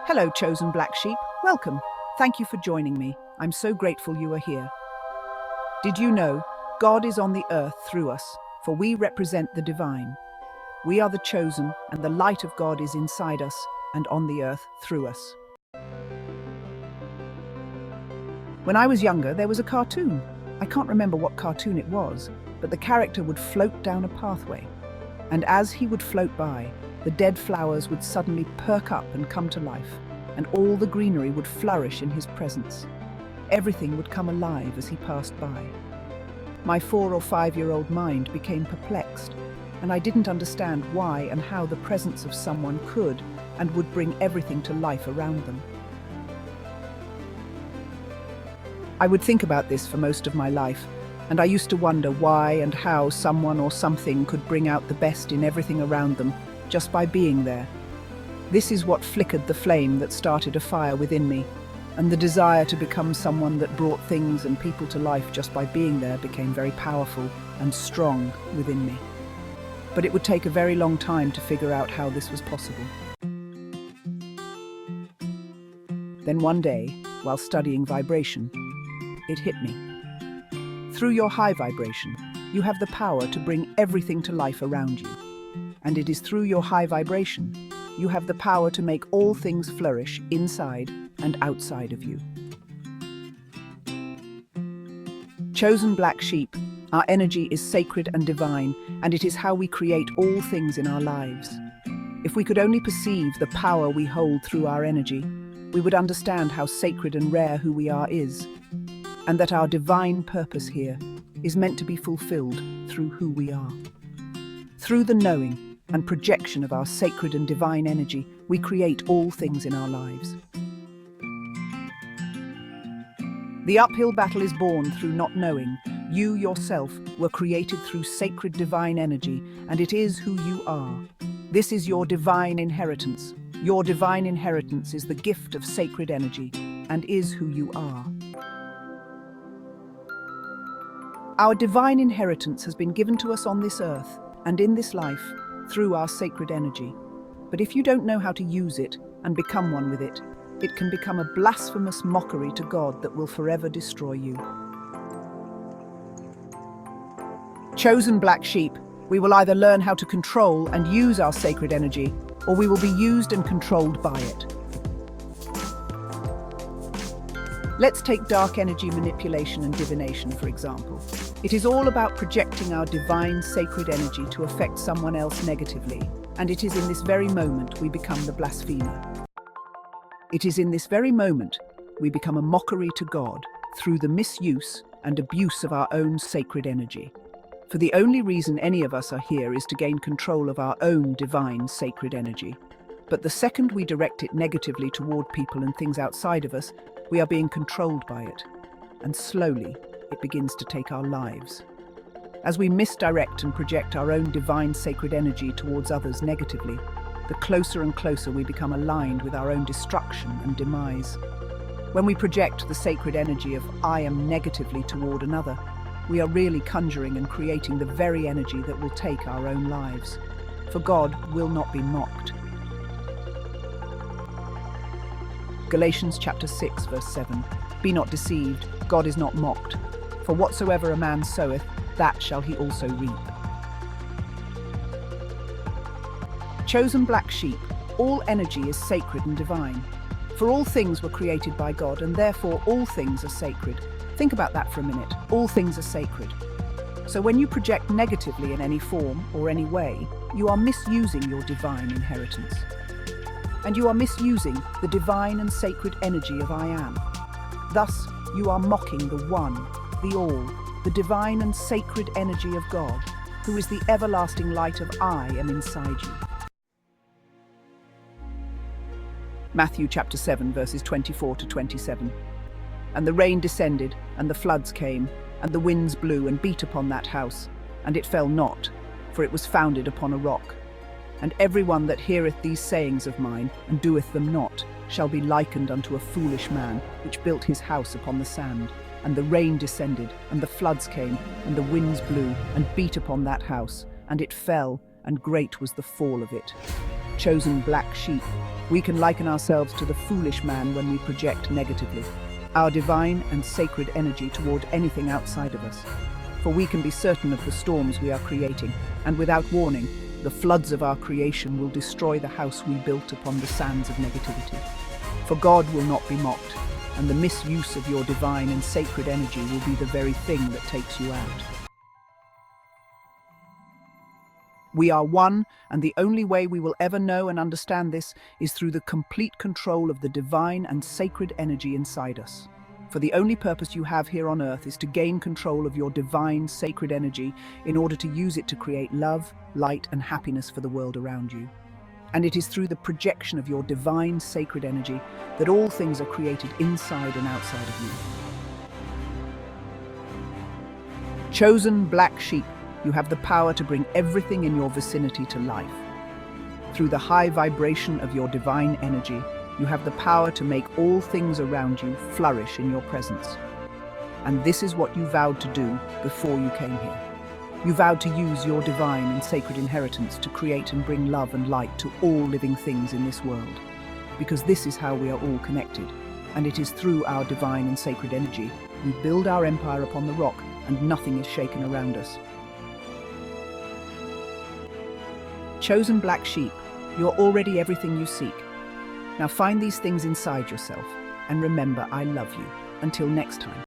Hello, chosen black sheep. Welcome. Thank you for joining me. I'm so grateful you are here. Did you know God is on the earth through us, for we represent the divine. We are the chosen, and the light of God is inside us and on the earth through us. When I was younger, there was a cartoon. I can't remember what cartoon it was, but the character would float down a pathway. And as he would float by, the dead flowers would suddenly perk up and come to life, and all the greenery would flourish in his presence. Everything would come alive as he passed by. My 4 or 5-year-old mind became perplexed, and I didn't understand why and how the presence of someone could and would bring everything to life around them. I would think about this for most of my life, and I used to wonder why and how someone or something could bring out the best in everything around them just by being there. This is what flickered the flame that started a fire within me, and the desire to become someone that brought things and people to life just by being there became very powerful and strong within me. But it would take a very long time to figure out how this was possible. Then one day, while studying vibration, it hit me. Through your high vibration, you have the power to bring everything to life around you. And it is through your high vibration, you have the power to make all things flourish inside and outside of you. Chosen black sheep, our energy is sacred and divine, and it is how we create all things in our lives. If we could only perceive the power we hold through our energy, we would understand how sacred and rare who we are is, and that our divine purpose here is meant to be fulfilled through who we are. Through the knowing and projection of our sacred and divine energy, we create all things in our lives. The uphill battle is born through not knowing. You yourself were created through sacred divine energy, and it is who you are. This is your divine inheritance. Your divine inheritance is the gift of sacred energy, and is who you are. Our divine inheritance has been given to us on this earth and in this life through our sacred energy. But if you don't know how to use it and become one with it, it can become a blasphemous mockery to God that will forever destroy you. Chosen black sheep, we will either learn how to control and use our sacred energy, or we will be used and controlled by it. Let's take dark energy manipulation and divination, for example. It is all about projecting our divine sacred energy to affect someone else negatively, and it is in this very moment we become the blasphemer. It is in this very moment we become a mockery to God through the misuse and abuse of our own sacred energy. For the only reason any of us are here is to gain control of our own divine sacred energy. But the second we direct it negatively toward people and things outside of us, we are being controlled by it, and slowly it begins to take our lives. As we misdirect and project our own divine sacred energy towards others negatively, the closer and closer we become aligned with our own destruction and demise. When we project the sacred energy of I am negatively toward another, we are really conjuring and creating the very energy that will take our own lives. For God will not be mocked. Galatians chapter 6, verse 7. Be not deceived, God is not mocked. For whatsoever a man soweth, that shall he also reap. Chosen black sheep, all energy is sacred and divine. For all things were created by God, and therefore all things are sacred. Think about that for a minute. All things are sacred. So when you project negatively in any form or any way, you are misusing your divine inheritance. And you are misusing the divine and sacred energy of I am. Thus, you are mocking the one, the all, the divine and sacred energy of God, who is the everlasting light of I am inside you. Matthew chapter 7, verses 24 to 27. And the rain descended, and the floods came, and the winds blew and beat upon that house, and it fell not, for it was founded upon a rock. And every one that heareth these sayings of mine, and doeth them not, shall be likened unto a foolish man, which built his house upon the sand. And the rain descended, and the floods came, and the winds blew, and beat upon that house, and it fell, and great was the fall of it. Chosen black sheep, we can liken ourselves to the foolish man when we project negatively our divine and sacred energy toward anything outside of us. For we can be certain of the storms we are creating, and without warning, the floods of our creation will destroy the house we built upon the sands of negativity. For God will not be mocked, and the misuse of your divine and sacred energy will be the very thing that takes you out. We are one, and the only way we will ever know and understand this is through the complete control of the divine and sacred energy inside us. For the only purpose you have here on earth is to gain control of your divine, sacred energy in order to use it to create love, light, and happiness for the world around you. And it is through the projection of your divine, sacred energy that all things are created inside and outside of you. Chosen black sheep, you have the power to bring everything in your vicinity to life. Through the high vibration of your divine energy, you have the power to make all things around you flourish in your presence. And this is what you vowed to do before you came here. You vowed to use your divine and sacred inheritance to create and bring love and light to all living things in this world. Because this is how we are all connected, and it is through our divine and sacred energy we build our empire upon the rock, and nothing is shaken around us. Chosen black sheep, you're already everything you seek. Now find these things inside yourself, and remember, I love you. Until next time.